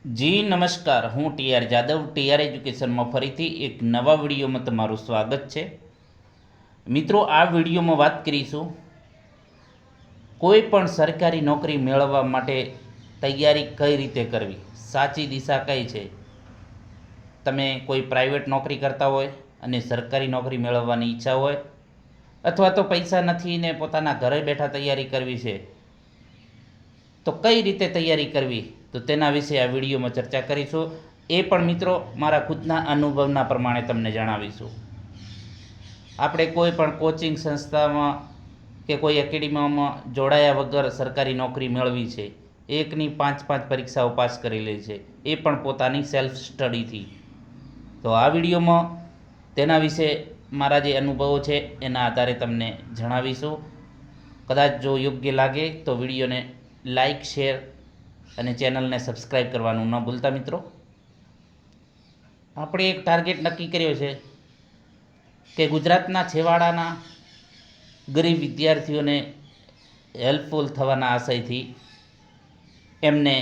જી નમસ્કાર, હું TR Jadav TR એજ્યુકેશનમાં ફરીથી એક નવા વિડીયોમાં તમારું સ્વાગત છે. મિત્રો, આ વિડીયોમાં વાત કરીશું કોઈ પણ સરકારી નોકરી મેળવવા માટે તૈયારી કઈ રીતે કરવી, સાચી દિશા કઈ છે. તમે કોઈ પ્રાઇવેટ નોકરી કરતા હોય અને સરકારી નોકરી મેળવવાની ઈચ્છા હોય, અથવા તો પૈસા નથી ને પોતાના ઘરે બેઠા તૈયારી કરવી છે, તો કઈ રીતે તૈયારી કરવી, તો તેના વિશે આ વિડીયોમાં ચર્ચા કરીશું. એ પણ મિત્રો મારા ખુદના અનુભવના પ્રમાણે તમને જણાવીશું. આપણે કોઈ પણ કોચિંગ સંસ્થામાં કે કોઈ એકેડેમીમાં જોડાયા વગર સરકારી નોકરી મેળવી છે. એકની 5 પરીક્ષાઓ પાસ કરી લે છે, એ પણ પોતાની સેલ્ફ સ્ટડીથી. તો આ વિડીયોમાં તેના વિશે મારા જે અનુભવો છે એના આધારે તમને જણાવીશું. કદાચ જો યોગ્ય લાગે તો વિડીયોને લાઈક, શેર અને ચેનલને સબસ્ક્રાઈબ કરવાનું ન ભૂલતા મિત્રો. આપણે એક ટાર્ગેટ નક્કી કર્યો છે કે ગુજરાતના છેવાડાના ગરીબ વિદ્યાર્થીઓને હેલ્પફુલ થવાના આશયથી એમને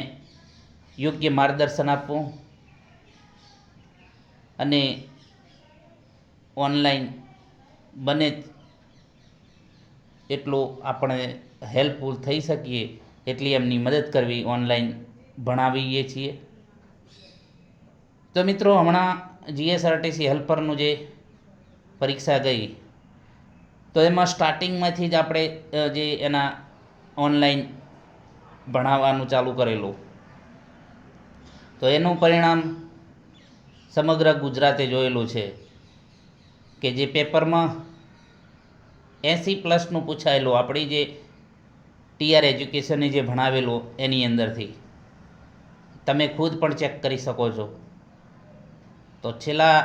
યોગ્ય માર્ગદર્શન આપવું અને ઓનલાઈન બને એટલું આપણે હેલ્પફુલ થઈ શકીએ એટલી એમની મદદ કરવી, ઓનલાઈન ભણાવીએ છીએ. તો મિત્રો, હમણાં જીએસઆરટીસી હેલ્પરનું જે પરીક્ષા ગઈ, તો એમાં સ્ટાર્ટિંગમાંથી જ આપણે જે એના ઓનલાઈન ભણાવવાનું ચાલુ કરેલું, તો એનું પરિણામ સમગ્ર ગુજરાતે જોયેલું છે કે જે પેપરમાં 80+નું પૂછાયેલું, આપણી જે ટીઆર એજ્યુકેશને જે ભણાવેલું એની અંદરથી તમે ખુદ પણ ચેક કરી શકો છો. તો છેલ્લા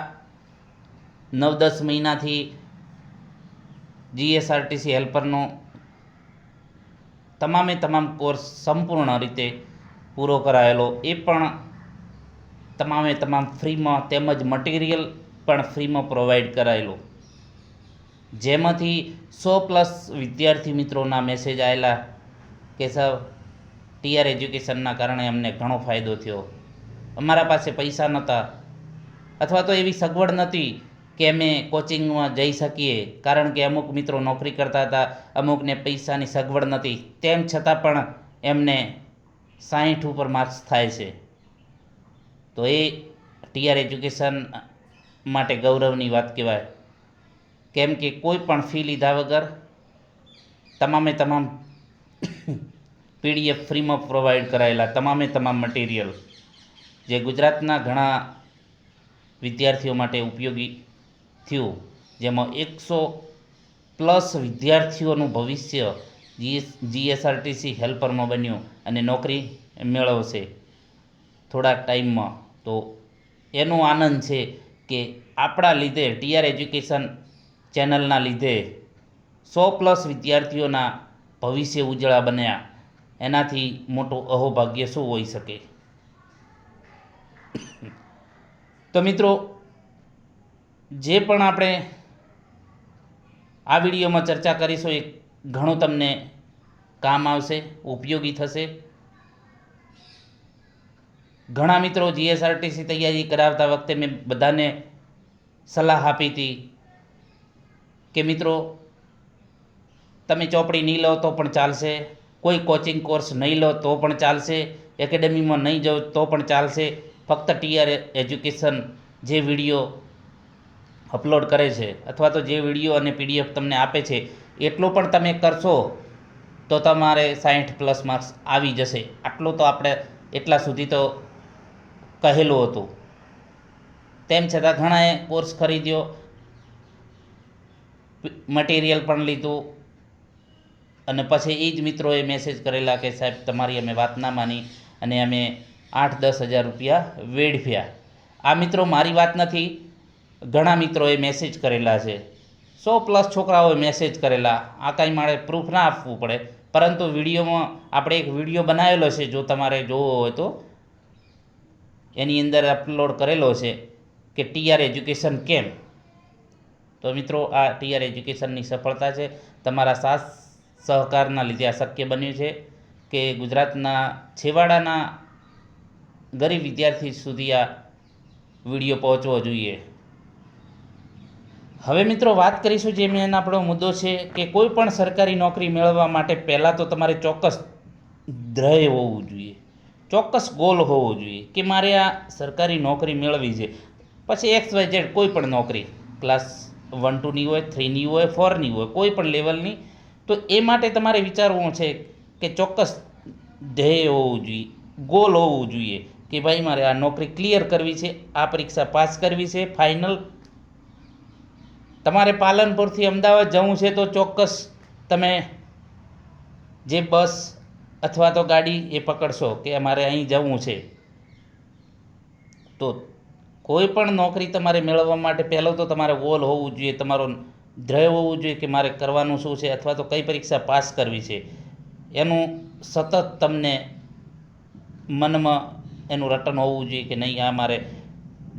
9-10 મહિનાથી જીએસઆરટીસી હેલ્પરનો તમામ કોર્સ સંપૂર્ણ રીતે પૂરો કરાયેલો, એ પણ તમામ ફ્રીમાં, તેમજ મટીરિયલ પણ ફ્રીમાં પ્રોવાઈડ કરાયેલું, જેમાંથી 100+ વિદ્યાર્થી મિત્રોના મેસેજ આવેલા કે સર, ટીઆર એજ્યુકેશનના કારણે અમને ઘણો ફાયદો થયો. અમારા પાસે પૈસા નહોતા, અથવા તો એવી સગવડ નહોતી કે અમે કોચિંગમાં જઈ શકીએ, કારણ કે અમુક મિત્રો નોકરી કરતા હતા, અમુકને પૈસાની સગવડ નહોતી, તેમ છતાં પણ એમને 60 ઉપર માર્ક્સ થાય છે. તો એ ટીઆર એજ્યુકેશન માટે ગૌરવની વાત કહેવાય, કેમ કે કોઈ પણ ફી લીધા વગર તમામ પીડીએફ ફ્રીમાં પ્રોવાઈડ કરાયેલા, તમામ મટીરિયલ જે ગુજરાતના ઘણા વિદ્યાર્થીઓ માટે ઉપયોગી થયું, જેમાં 100+ વિદ્યાર્થીઓનું ભવિષ્ય જીએસઆરટીસી હેલ્પરમાં બન્યું અને નોકરી મેળવશે થોડાક ટાઈમમાં. તો એનો આનંદ છે કે આપણા લીધે, ટીઆર એજ્યુકેશન ચેનલના લીધે 100+ વિદ્યાર્થીઓના ભવિષ્ય ઉજળા બન્યા. એનાથી મોટું અહોભાગ્ય શું હોઈ શકે. તો મિત્રો, જે પણ આપણે આ વિડીયોમાં ચર્ચા કરીશું એ ઘણું તમને કામ આવશે, ઉપયોગી થશે. ઘણા મિત્રો જીએસઆરટીસી તૈયારી કરાવતા વખતે મેં બધાને સલાહ આપી હતી કે મિત્રો, તમે ચોપડી નહીં લો તો પણ ચાલશે, કોઈ કોચિંગ કોર્સ નહીં લો તો પણ ચાલશે, એકેડેમીમાં નહીં જાઓ તો પણ ચાલશે, ફક્ત ટીઆર એજ્યુકેશન જે વિડીયો અપલોડ કરે છે, અથવા તો જે વિડીયો અને પીડીએફ તમને આપે છે, એટલું પણ તમે કરશો તો તમારે 60+ માર્ક્સ આવી જશે. આટલું તો આપણે એટલા સુધી તો કહેલું હતું. તેમ છતાં ઘણાએ કોર્સ ખરીદ્યો, મટીરિયલ પણ લીધું, અને પછી એ જ મિત્રોએ મેસેજ કરેલા કે સાહેબ, તમારી અમે વાત ના માની અને અમે 8-10 હજાર રૂપિયા વેડફ્યા. આ મિત્રો મારી વાત નથી, ઘણા મિત્રોએ મેસેજ કરેલા છે, 100+ છોકરાઓએ મેસેજ કરેલા. આ કાંઈ મારે પ્રૂફ ના આપવું પડે, પરંતુ વિડીયોમાં આપણે એક વિડીયો બનાવેલો છે, જો તમારે જોવો હોય તો એની અંદર અપલોડ કરેલો છે કે ટીઆર એજ્યુકેશન કેમ. તો મિત્રો, આ ટીઆર એજ્યુકેશનની સફળતા છે, તમારા સાથ સહકારના લીધે આ શક્ય બન્યું છે કે ગુજરાતના છેવાડાના ગરીબ વિદ્યાર્થી સુધી આ વિડીયો પહોંચવો જોઈએ. હવે મિત્રો વાત કરીશું જે મેન આપણો મુદ્દો છે કે કોઈ પણ સરકારી નોકરી મેળવવા માટે પહેલાં તો તમારે ચોક્કસ ધ્યેય હોવું જોઈએ, ચોક્કસ ગોલ હોવો જોઈએ કે મારે આ સરકારી નોકરી મેળવવી છે. પછી XYZ કોઈ પણ નોકરી, ક્લાસ 1 2ની હોય, 3ની હોય, 4ની હોય, કોઈ પણ લેવલની. તો એ માટે તમારે વિચારવું છે કે ચોક્કસ ધ્યેય હોવું જોઈએ, ગોલ હોવું જોઈએ કે ભાઈ મારે આ નોકરી ક્લિયર કરવી છે, આ પરીક્ષા પાસ કરવી છે ફાઇનલ. તમારે પાલનપુરથી અમદાવાદ જવું છે તો ચોક્કસ તમે જે બસ અથવા તો ગાડી એ પકડશો કે અમારે અહીં જવું છે. તો કોઈ પણ નોકરી તમારે મેળવવા માટે પહેલો તો તમારે ગોલ હોવું જોઈએ, તમારો ધ્યેય હોવું જોઈએ કે મારે કરવાનું શું છે અથવા તો કઈ પરીક્ષા પાસ કરવી છે. એનું સતત તમને મનમાં એનું રટન હોવું જોઈએ કે નહીં, આ મારે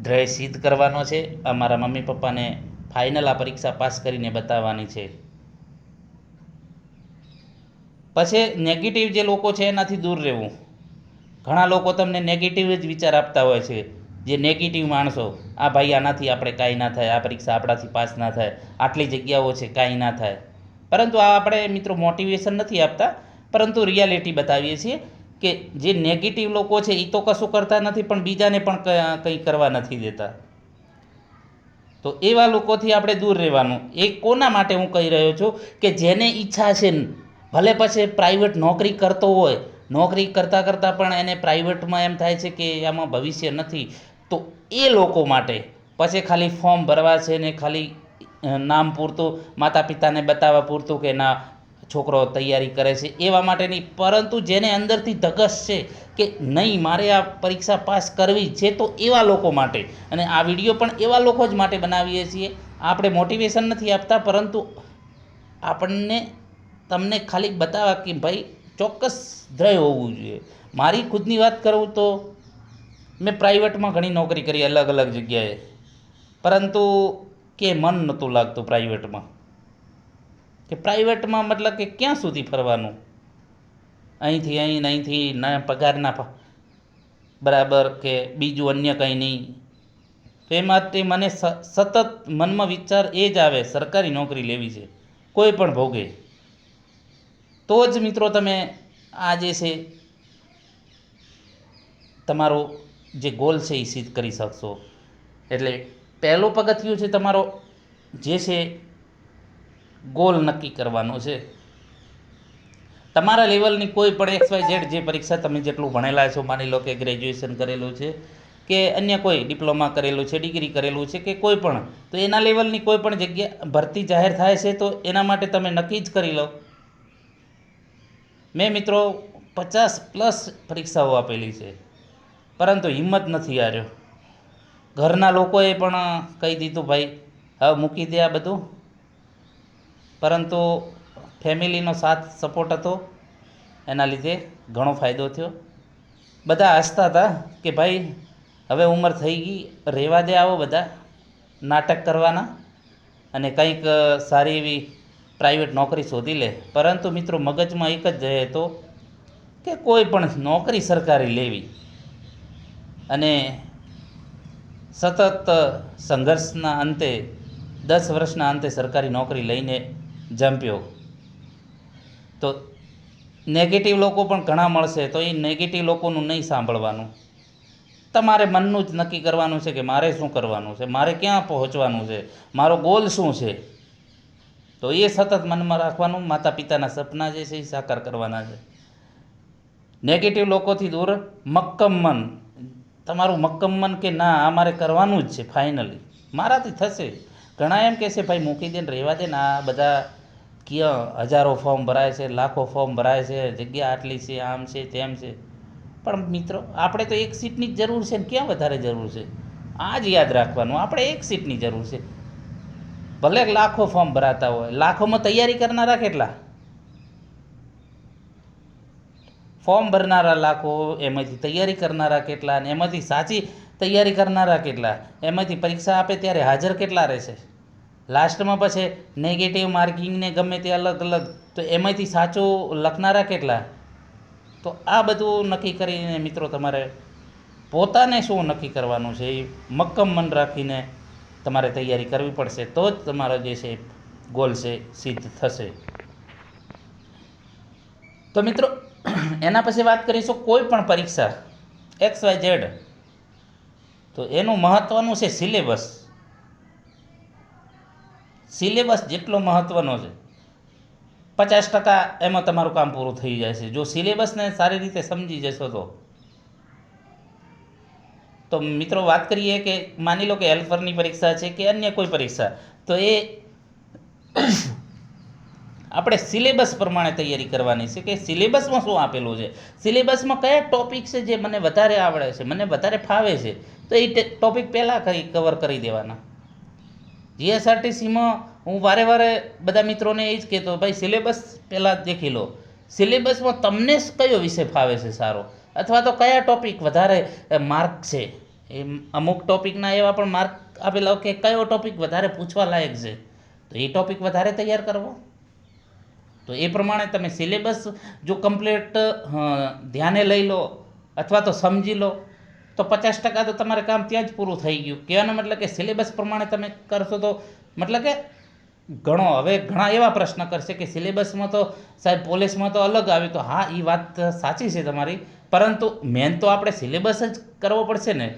ધ્યેય સિદ્ધ કરવાનો છે, આ મારા મમ્મી પપ્પાને ફાઇનલ આ પરીક્ષા પાસ કરીને બતાવવાની છે. પછી નેગેટિવ જે લોકો છે એનાથી દૂર રહેવું. ઘણા લોકો તમને નેગેટિવ જ વિચાર આપતા હોય છે, જે નેગેટિવ માણસો, આ ભાઈ આનાથી આપણે કાંઈ ના થાય, આ પરીક્ષા આપણાથી પાસ ના થાય, આટલી જગ્યાઓ છે કાંઈ ના થાય. પરંતુ આ આપણે મિત્રો મોટિવેશન નથી આપતા, પરંતુ રિયાલિટી બતાવીએ છીએ કે જે નેગેટિવ લોકો છે એ તો કશું કરતા નથી પણ બીજાને પણ કંઈ કરવા નથી દેતા. તો એવા લોકોથી આપણે દૂર રહેવાનું. એ કોના માટે હું કહી રહ્યો છું કે જેને ઈચ્છા છે, ભલે પછી પ્રાઇવેટ નોકરી કરતો હોય, નોકરી કરતાં કરતાં પણ એને પ્રાઇવેટમાં એમ થાય છે કે આમાં ભવિષ્ય નથી, તો એ લોકો માટે પછી ખાલી ફોર્મ ભરવા છે ને ખાલી નામ પૂરતું, માતા પિતાને બતાવવા પૂરતું કે ના છોકરો તૈયારી કરે છે એવા માટે નહીં, પરંતુ જેને અંદરથી ધગશ છે કે નહીં મારે આ પરીક્ષા પાસ કરવી છે, તો એવા લોકો માટે. અને આ વિડીયો પણ એવા લોકો જ માટે બનાવીએ છીએ. આપણે મોટિવેશન નથી આપતા, પરંતુ આપણને તમને ખાલી બતાવવા કે ભાઈ ચોક્કસ ધ્યેય હોવું જોઈએ. મારી ખુદની વાત કરું તો મેં પ્રાઇવેટમાં ઘણી નોકરી કરી અલગ અલગ જગ્યાએ, પરંતુ કે મન નહોતું લાગતું પ્રાઇવેટમાં. કે પ્રાઇવેટમાં મતલબ કે ક્યાં સુધી ફરવાનું, અહીંથી અહીં, અહીંથી ના પગારના બરાબર કે બીજું અન્ય કંઈ નહીં. તો એ માટે મને સતત મનમાં વિચાર એ જ આવે સરકારી નોકરી લેવી છે કોઈ પણ ભોગે. તો જ મિત્રો તમે આ જે છે તમારો જે ગોલ છે એ સિદ્ધ કરી શકશો. એટલે પહેલું પગથિયું છે તમારો જે છે ગોલ નક્કી કરવાનો છે. તમારા લેવલની કોઈ પણ XYZ જે પરીક્ષા તમે જેટલું ભણેલા છો, માની લો કે ગ્રેજ્યુએશન કરેલું છે કે અન્ય કોઈ ડિપ્લોમા કરેલું છે, ડિગ્રી કરેલું છે કે કોઈ પણ, તો એના લેવલની કોઈ પણ જગ્યા ભરતી જાહેર થાય છે તો એના માટે તમે નક્કી જ કરી લો. મેં મિત્રો 50+ પરીક્ષાઓ આપેલી છે, પરંતુ હિંમત નથી હાર્યો. ઘરના લોકોએ પણ કહી દીધું ભાઈ હવે મૂકી દે આ બધું, પરંતુ ફેમિલીનો સાથ સપોર્ટ હતો, એના લીધે ઘણો ફાયદો થયો. બધા હસતા હતા કે ભાઈ હવે ઉંમર થઈ ગઈ, રહેવા દે આવો બધા નાટક કરવાના અને કંઈક સારી એવી પ્રાઇવેટ નોકરી શોધી લે. પરંતુ મિત્રો મગજમાં એક જ રહે હતો કે કોઈ પણ નોકરી સરકારી લેવી. અને સતત સંઘર્ષના અંતે 10 વર્ષના અંતે સરકારી નોકરી લઈને જંપ્યો. તો નેગેટિવ લોકો પણ ઘણા મળશે, તો એ નેગેટિવ લોકોનું નહીં સાંભળવાનું. તમારે મનનું જ નક્કી કરવાનું છે કે મારે શું કરવાનું છે, મારે ક્યાં પહોંચવાનું છે, મારો ગોલ શું છે. તો એ સતત મનમાં રાખવાનું. માતા પિતાના સપના જે છે એ સાકાર કરવાના છે. નેગેટિવ લોકોથી દૂર, મક્કમ મન, તમારું મક્કમ મન કે ના આ મારે કરવાનું જ છે ફાઇનલી, મારાથી થશે. ઘણા એમ કહેશે ભાઈ મૂકી દે ને રહેવા દે ને, આ બધા ક્યાં હજારો ફોર્મ ભરાય છે, લાખો ફોર્મ ભરાય છે, જગ્યા આટલી છે, આમ છે તેમ છે. પણ મિત્રો આપણે તો એક સીટની જ જરૂર છે ને ક્યાં વધારે જરૂર છે. આ જ યાદ રાખવાનું, આપણે એક સીટની જરૂર છે. ભલે લાખો ફોર્મ ભરાતા હોય, લાખોમાં તૈયારી કરનારા કેટલા? ફોર્મ ભરનારા લાખો, એમાંથી તૈયારી કરનારા કેટલા, અને એમાંથી સાચી તૈયારી કરનારા કેટલા, એમાંથી પરીક્ષા આપે ત્યારે હાજર કેટલા રહેશે. લાસ્ટમાં પછી નેગેટિવ માર્કિંગને ગમે તે અલગ અલગ, તો એમાંથી સાચું લખનારા કેટલા. તો આ બધું નક્કી કરીને મિત્રો તમારે પોતાને શું નક્કી કરવાનું છે એ મક્કમ મન રાખીને તમારે તૈયારી કરવી પડશે, તો જ તમારો જે છે ગોલ છે સિદ્ધ થશે. તો મિત્રો એના પછી વાત કરીશું કોઈ પણ પરીક્ષા XYZ, તો એનું મહત્ત્વનું છે સિલેબસ. સિલેબસ જેટલો મહત્ત્વનો છે, 50% એમાં તમારું કામ પૂરું થઈ જાય છે. જો સિલેબસને સારી રીતે સમજી જશો તો મિત્રો વાત કરીએ કે માની લો કે હેલ્પરની પરીક્ષા છે કે અન્ય કોઈ પરીક્ષા, તો એ આપણે સિલેબસ પ્રમાણે તૈયારી કરવાની છે કે સિલેબસમાં શું આપેલું છે, સિલેબસમાં કયા ટોપિક છે જે મને વધારે આવડે છે, મને વધારે ફાવે છે, તો એ ટોપિક પહેલાં કવર કરી દેવાના. GSRTCમાં હું વારે બધા મિત્રોને એ જ કહેતો, ભાઈ સિલેબસ પહેલાં દેખી લો. સિલેબસમાં તમને કયો વિષય ફાવે છે સારો, અથવા તો કયા ટોપિક વધારે માર્ક છે. એ અમુક ટોપિકના એવા પણ માર્ક આપેલા કે કયો ટોપિક વધારે પૂછવા લાયક છે, તો એ ટોપિક વધારે તૈયાર કરવો. તો એ પ્રમાણે તમે સિલેબસ જો કમ્પ્લીટ ધ્યાને લઈ લો અથવા તો સમજી લો, તો 50% તો તમારે કામ ત્યાં જ પૂરું થઈ ગયું. કહેવાનો મતલબ કે સિલેબસ પ્રમાણે તમે કરશો તો મતલબ કે ઘણા એવા પ્રશ્ન કરશે કે સિલેબસમાં તો સાહેબ પોલીસમાં તો અલગ આવ્યું, તો હા એ વાત સાચી છે તમારી, પરંતુ મેન તો આપણે સિલેબસ જ કરવો પડશે ને.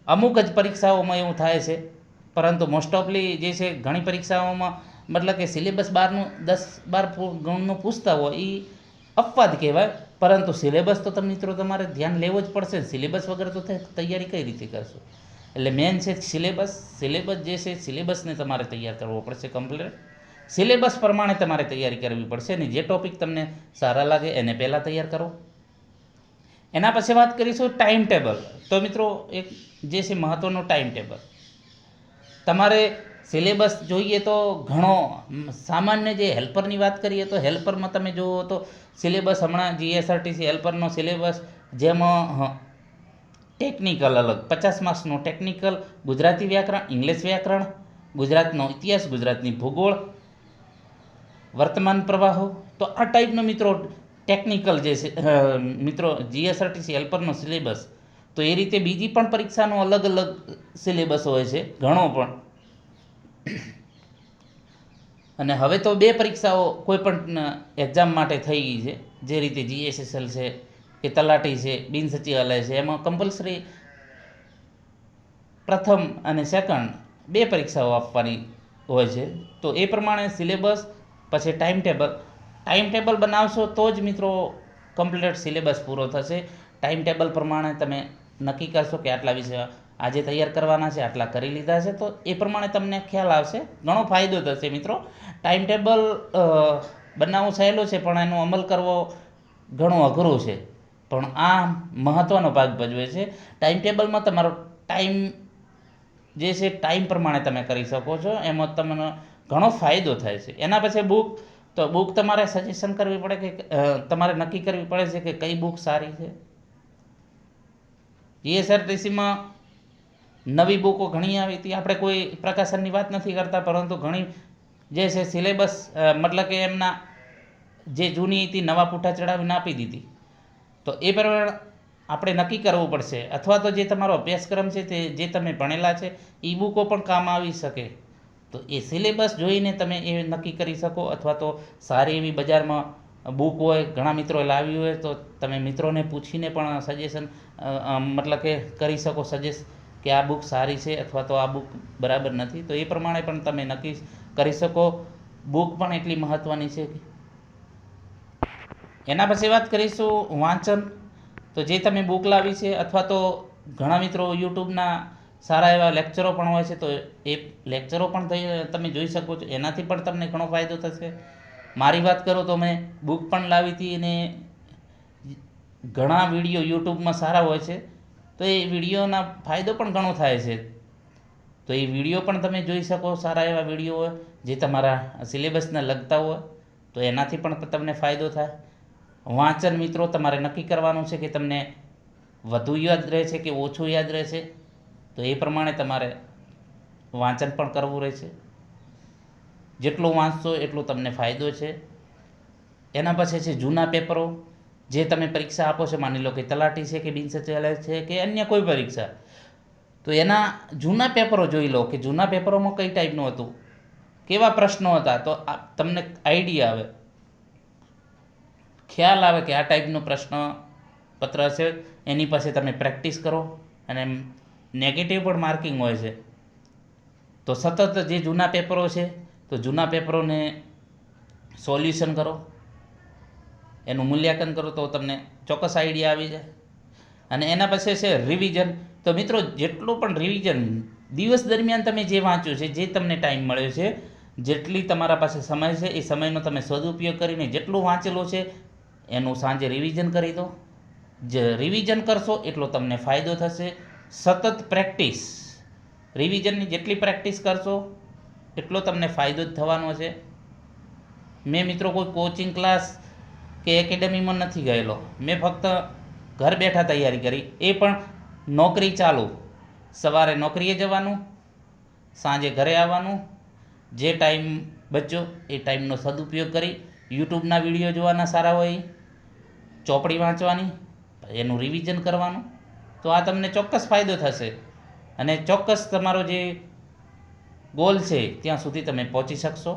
અમુક જ પરીક્ષાઓમાં એવું થાય છે, પરંતુ મોસ્ટ ઓફલી જે છે ઘણી પરીક્ષાઓમાં મતલબ કે સિલેબસ 10-12 ગણનું પૂછતા હોય એ અપવાદ કહેવાય, પરંતુ સિલેબસ તો મિત્રો તમારે ધ્યાન લેવો જ પડશે. સિલેબસ વગર તો તૈયારી કઈ રીતે કરશો? એટલે મેન છે સિલેબસ જે છે સિલેબસને તમારે તૈયાર કરવો પડશે કમ્પ્લીટ. સિલેબસ પ્રમાણે તમારે તૈયારી કરવી પડશે અને જે ટોપિક તમને સારા લાગે એને પહેલાં તૈયાર કરો. એના પછી વાત કરીશું ટાઈમ ટેબલ. તો મિત્રો એક જે છે મહત્ત્વનું ટાઈમ ટેબલ. તમારે સિલેબસ જોઈએ તો ઘણો, સામાન્ય જે હેલ્પરની વાત કરીએ તો હેલ્પરમાં તમે જુઓ તો સિલેબસ હમણાં GSRTC હેલ્પરનો સિલેબસ, જેમાં ટેકનિકલ અલગ 50 માર્ક્સનો ટેકનિકલ, ગુજરાતી વ્યાકરણ, ઇંગ્લિશ વ્યાકરણ, ગુજરાતનો ઇતિહાસ, ગુજરાતની ભૂગોળ, વર્તમાન પ્રવાહો, તો આ ટાઈપનો મિત્રો ટેકનિકલ જે છે મિત્રો GSRTC હેલ્પરનો સિલેબસ. તો એ રીતે બીજી પણ પરીક્ષાનો અલગ સિલેબસ હોય છે ઘણો પણ. અને હવે તો 2 પરીક્ષાઓ કોઈ પણ એક્ઝામ માટે થઈ ગઈ છે, જે રીતે GSSL છે કે તલાટી છે, બિન સચિવાલય છે, એમાં કમ્પલસરી પ્રથમ અને સેકન્ડ 2 પરીક્ષાઓ આપવાની હોય છે. તો એ પ્રમાણે સિલેબસ પછી ટાઈમ ટેબલ બનાવશો તો જ મિત્રો કમ્પ્લીટ સિલેબસ પૂરો થશે. ટાઈમ ટેબલ પ્રમાણે તમે નક્કી કરશો કે આટલા વિષય આજે તૈયાર કરવાના છે, આટલા કરી લીધા છે, તો એ પ્રમાણે તમને ખ્યાલ આવશે, ઘણો ફાયદો થશે મિત્રો. ટાઈમ ટેબલ બનાવવું સહેલું છે, પણ એનો અમલ કરવો ઘણું અઘરું છે, પણ આ મહત્ત્વનો ભાગ ભજવે છે. ટાઈમ ટેબલમાં તમારો ટાઈમ જે છે ટાઈમ પ્રમાણે તમે કરી શકો છો, એમાં તમને ઘણો ફાયદો થાય છે. એના પછી બુક તમારે સજેશન કરવી પડે કે તમારે નક્કી કરવી પડે છે કે કઈ બુક સારી છે. GSRTCમાં નવી બુકો ઘણી આવી હતી, આપણે કોઈ પ્રકાશનની વાત નથી કરતા, પરંતુ ઘણી જે છે સિલેબસ મતલબ કે એમના જે જૂની હતી નવા પૂઠા ચડાવીને આપી દીધી. તો એ પ્રમાણે આપણે નક્કી કરવું પડશે, અથવા તો જે તમારો અભ્યાસક્રમ છે તે જે તમે ભણેલા છે એ બુકો પણ કામ આવી શકે. તો એ સિલેબસ જોઈને તમે એ નક્કી કરી શકો, અથવા તો સારી એવી બજારમાં બુક હોય, ઘણા મિત્રોએ લાવી હોય તો તમે મિત્રોને પૂછીને પણ સજેશન મતલબ કે કરી શકો સજેસ્ટ કે આ બુક સારી છે અથવા તો આ બુક બરાબર નથી. તો એ પ્રમાણે પણ તમે નક્કી કરી શકો. બુક પણ એટલી મહત્ત્વની છે. એના પછી વાત કરીશું વાંચન. તો જે તમે બુક લાવી છે, અથવા તો ઘણા મિત્રો યુટ્યુબના સારા એવા લેક્ચરો પણ હોય છે, તો એ લેક્ચરો પણ તમે જોઈ શકો છો, એનાથી પણ તમને ઘણો ફાયદો થશે. મારી વાત કરું તો મેં બુક પણ લાવી હતી અને ઘણા વિડીયો યુટ્યુબમાં સારા હોય છે, તો એ વિડીયોના ફાયદો પણ ઘણો થાય છે. તો એ વિડીયો પણ તમે જોઈ શકો, સારા એવા વિડીયો હોય જે તમારા સિલેબસને લગતા હોય, તો એનાથી પણ તમને ફાયદો થાય. વાંચન મિત્રો તમારે નક્કી કરવાનું છે કે તમને વધુ યાદ રહે છે કે ઓછું યાદ રહેશે, તો એ પ્રમાણે તમારે વાંચન પણ કરવું રહેશે. જેટલું વાંચશો એટલું તમને ફાયદો છે. એના પછી છે જૂના પેપરો. જે તમે પરીક્ષા આપો છો, માની લો કે તલાટી છે કે બિન સચિવાલય છે કે અન્ય કોઈ પરીક્ષા, તો એના જૂના પેપરો જોઈ લો કે જૂના પેપરોમાં કઈ ટાઈપનું હતું, કેવા પ્રશ્નો હતા, તો તમને આઈડિયા આવે, ખ્યાલ આવે કે આ ટાઈપનું પ્રશ્ન પત્ર હશે. એની પાસે તમે પ્રેક્ટિસ કરો, અને નેગેટિવ પણ માર્કિંગ હોય છે. તો સતત જે જૂના પેપરો છે તો જૂના પેપરોને સોલ્યુશન કરો, એનું મૂલ્યાંકન કરો, તો તમને ચોક્કસ આઈડિયા આવી જાય. અને એના પછી છે રિવિઝન. તો મિત્રો, જેટલું પણ રિવિઝન દિવસ દરમિયાન તમે જે વાંચ્યું છે, જે તમને ટાઈમ મળ્યો છે, જેટલી તમારા પાસે સમય છે, એ સમયનો તમે સદુપયોગ કરીને જેટલું વાંચેલું છે એનું સાંજે રિવિઝન કરી દો. જે રિવિઝન કરશો એટલો તમને ફાયદો થશે. સતત પ્રેક્ટિસ, રિવિઝનની જેટલી પ્રેક્ટિસ કરશો એટલો તમને ફાયદો જ થવાનો છે. મેં મિત્રો કોઈ કોચિંગ ક્લાસ કે એકેડેમીમાં નથી ગયેલો, મેં ફક્ત ઘર બેઠા તૈયારી કરી, એ પણ નોકરી ચાલુ. સવારે નોકરીએ જવાનું, સાંજે ઘરે આવવાનું, જે ટાઈમ બચ્યો એ ટાઈમનો સદુપયોગ કરી યુટ્યુબના વિડીયો જોવાના સારા હોય, ચોપડી વાંચવાની, એનું રિવિઝન કરવાનું. તો આ તમને ચોક્કસ ફાયદો થશે, અને ચોક્કસ તમારો જે ગોલ છે ત્યાં સુધી તમે પહોંચી શકશો.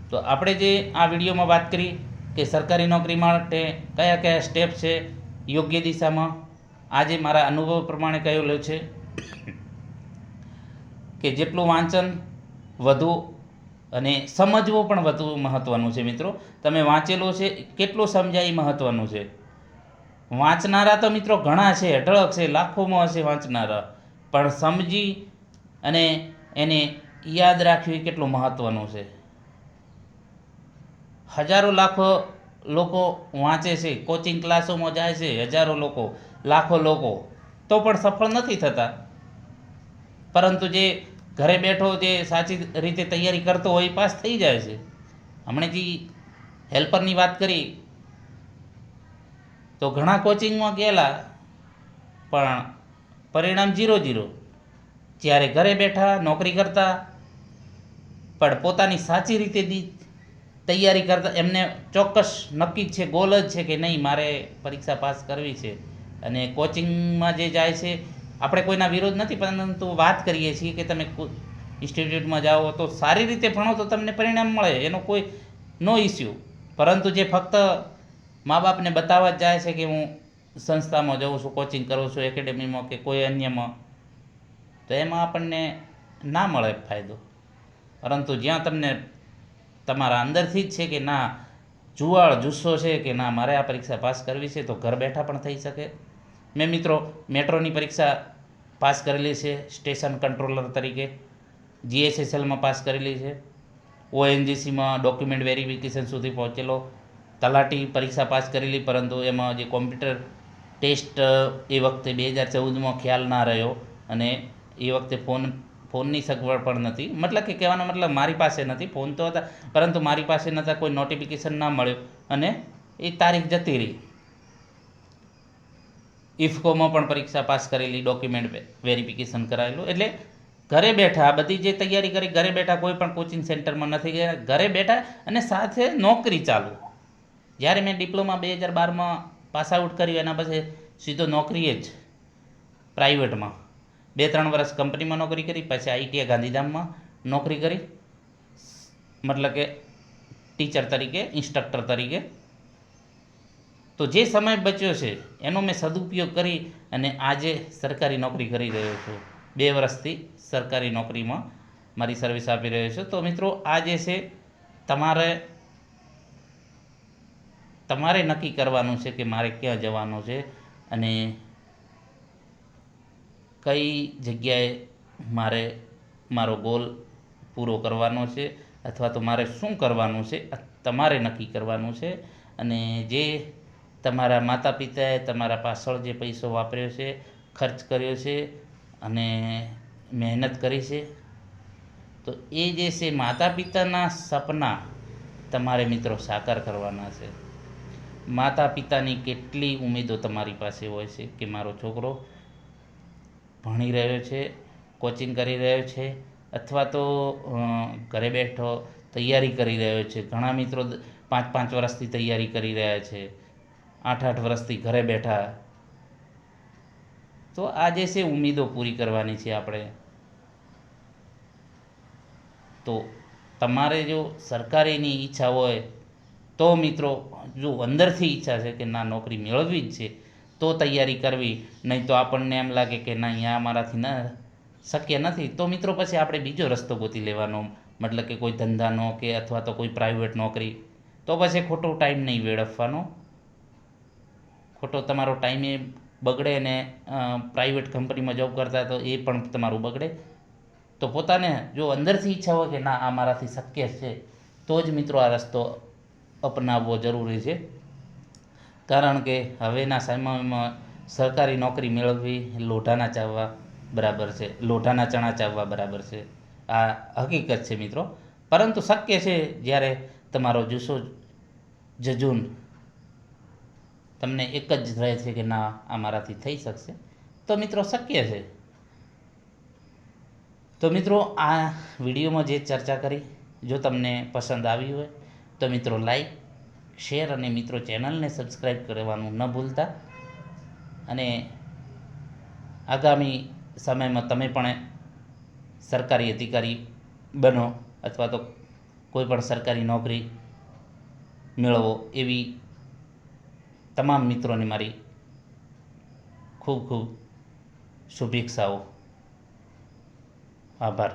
તો આપણે જે આ વિડીયોમાં વાત કરી કે સરકારી નોકરી માટે કયા કયા સ્ટેપ છે યોગ્ય દિશામાં, આજે મારા અનુભવ પ્રમાણે કહેલું છે કે જેટલું વાંચન વધુ અને સમજવું પણ વધુ મહત્ત્વનું છે. મિત્રો, તમે વાંચેલો છે કેટલું સમજાય એ મહત્ત્વનું છે. વાંચનારા તો મિત્રો ઘણા છે, અઢળક છે, લાખોમાં હશે વાંચનારા, પણ સમજી અને એને યાદ રાખવી કેટલું મહત્ત્વનું છે. હજારો લાખો લોકો વાંચે છે, કોચિંગ ક્લાસોમાં જાય છે, હજારો લોકો, લાખો લોકો, તો પણ સફળ નથી થતા. પરંતુ જે ઘરે બેઠો જે સાચી રીતે તૈયારી કરતો હોય એ પાસ થઈ જાય છે. હમણાં જે હેલ્પરની વાત કરી, તો ઘણા કોચિંગમાં ગયેલા પણ પરિણામ 0-0. જ્યારે ઘરે બેઠા નોકરી કરતા પણ પોતાની સાચી રીતે તૈયારી કરતા, એમને ચોક્કસ નક્કી જ છે, ગોલ જ છે કે નહીં મારે પરીક્ષા પાસ કરવી છે. અને કોચિંગમાં જે જાય છે, આપણે કોઈના વિરોધ નથી, પરંતુ વાત કરીએ છીએ કે તમે ઇન્સ્ટિટ્યૂટમાં જાઓ તો સારી રીતે ભણો તો તમને પરિણામ મળે, એનો કોઈ નો ઇસ્યુ. પરંતુ જે ફક્ત મા બાપને બતાવવા જ જાય છે કે હું સંસ્થામાં જાઉં છું, કોચિંગ કરું છું, એકેડેમીમાં કે કોઈ અન્યમાં, તો એમાં આપણને ના મળે ફાયદો. પરંતુ જ્યાં તમને તમારા અંદરથી જ છે કે ના, જુવાળ જુસ્સો છે કે ના મારે આ પરીક્ષા પાસ કરવી છે, તો ઘર બેઠા પણ થઈ શકે. મેં મિત્રો મેટ્રોની પરીક્ષા પાસ કરેલી છે, સ્ટેશન કંટ્રોલર તરીકે, જીએસએસએલમાં પાસ કરેલી છે, ઓએનજીસીમાં ડોક્યુમેન્ટ વેરિફિકેશન સુધી પહોંચેલો, તલાટી પરીક્ષા પાસ કરેલી, પરંતુ એમાં જે કોમ્પ્યુટર ટેસ્ટ એ વખતે 2014માં ખ્યાલ ના રહ્યો, અને એ વખતે ફોનની સગવડ પણ નથી. મતલબ કે કહેવાનો મતલબ મારી પાસે નથી, ફોન તો હતા પરંતુ મારી પાસે નહોતા, કોઈ નોટિફિકેશન ના મળ્યું અને એ તારીખ જતી રહી. ઇફકોમાં પણ પરીક્ષા પાસ કરેલી, ડોક્યુમેન્ટ વેરિફિકેશન કરાયેલું. એટલે ઘરે બેઠા બધી જે તૈયારી કરી, ઘરે બેઠા કોઈ પણ કોચિંગ સેન્ટરમાં નથી ગયા, ઘરે બેઠા અને સાથે નોકરી ચાલુ. જ્યારે મેં ડિપ્લોમા 2012માં પાસ આઉટ કર્યું, એના પછી સીધો નોકરીએ જ પ્રાઇવેટમાં 2-3 વર્ષ કંપનીમાં નોકરી કરી, પછી આઈટીઆઈ ગાંધીધામમાં નોકરી કરી, મતલબ કે ટીચર તરીકે, ઇન્સ્ટ્રક્ટર તરીકે. તો જે સમય બચ્યો છે એનો મેં સદુપયોગ કરી અને આજે સરકારી નોકરી કરી રહ્યો છું. 2 વર્ષથી સરકારી નોકરીમાં મારી સર્વિસ આપી રહ્યો છું. તો મિત્રો, આ જે છે તમારે નક્કી કરવાનું છે કે મારે ક્યાં જવાનું છે અને કઈ જગ્યાએ મારે મારો ગોલ પૂરો કરવાનો છે, અથવા તો મારે શું કરવાનું છે, તમારે નક્કી કરવાનું છે. અને જે તમારા માતા પિતાએ તમારા પાછળ જે પૈસો વાપર્યો છે, ખર્ચ કર્યો છે અને મહેનત કરી છે, તો એ જે છે માતા પિતાના સપના તમારે મિત્રો સાકાર કરવાના છે. માતા પિતાની કેટલી ઉમેદો તમારી પાસે હોય છે કે મારો છોકરો ભણી રહ્યો છે, કોચિંગ કરી રહ્યો છે, અથવા તો ઘરે બેઠો તૈયારી કરી રહ્યો છે. ઘણા મિત્રો 5-5 વર્ષથી તૈયારી કરી રહ્યા છે. 8 વર્ષથી ઘરે બેઠા. તો આ જે છે ઉમ્મીદો પૂરી કરવાની છે આપણે. તો તમારે જો સરકારીની ઈચ્છા હોય તો મિત્રો, જો અંદરથી ઈચ્છા છે કે ના નોકરી મેળવવી જ છે તો તૈયારી કરવી. નહીં તો આપણને એમ લાગે કે ના અહીંયા અમારાથી શક્ય નથી, તો મિત્રો પછી આપણે બીજો રસ્તો ગોતી લેવાનો. મતલબ કે કોઈ ધંધાનો કે અથવા તો કોઈ પ્રાઇવેટ નોકરી. તો પછી ખોટો ટાઈમ નહીં વેડફવાનો, ખોટો તમારો ટાઈમે બગડે ને પ્રાઇવેટ કંપનીમાં જોબ કરતા તો એ પણ તમારું બગડે. તો પોતાને જો અંદરથી ઈચ્છા હોય કે ના આ મારાથી શક્ય છે તો જ મિત્રો આ રસ્તો અપનાવવો જરૂરી છે. કારણ કે હવેના સમયમાં સરકારી નોકરી મેળવવી લોઢાના ચાવવા બરાબર છે, લોઢાના ચણા ચાવવા બરાબર છે. આ હકીકત છે મિત્રો. પરંતુ શક્ય છે જ્યારે તમારો જુસ્સો જજૂન તમને એક જ રહે છે કે ના આ મારાથી થઈ શકશે, તો મિત્રો શક્ય છે. તો મિત્રો આ વિડીયોમાં જે ચર્ચા કરી જો તમને પસંદ આવી હોય તો મિત્રો લાઈક, શેર અને મિત્રો ચેનલને સબસ્ક્રાઈબ કરવાનું ન ભૂલતા. અને આગામી સમયમાં તમે પણ સરકારી અધિકારી બનો અથવા તો કોઈ પણ સરકારી નોકરી મેળવો એવી તમામ મિત્રોને મારી ખૂબ ખૂબ શુભેચ્છાઓ. આભાર.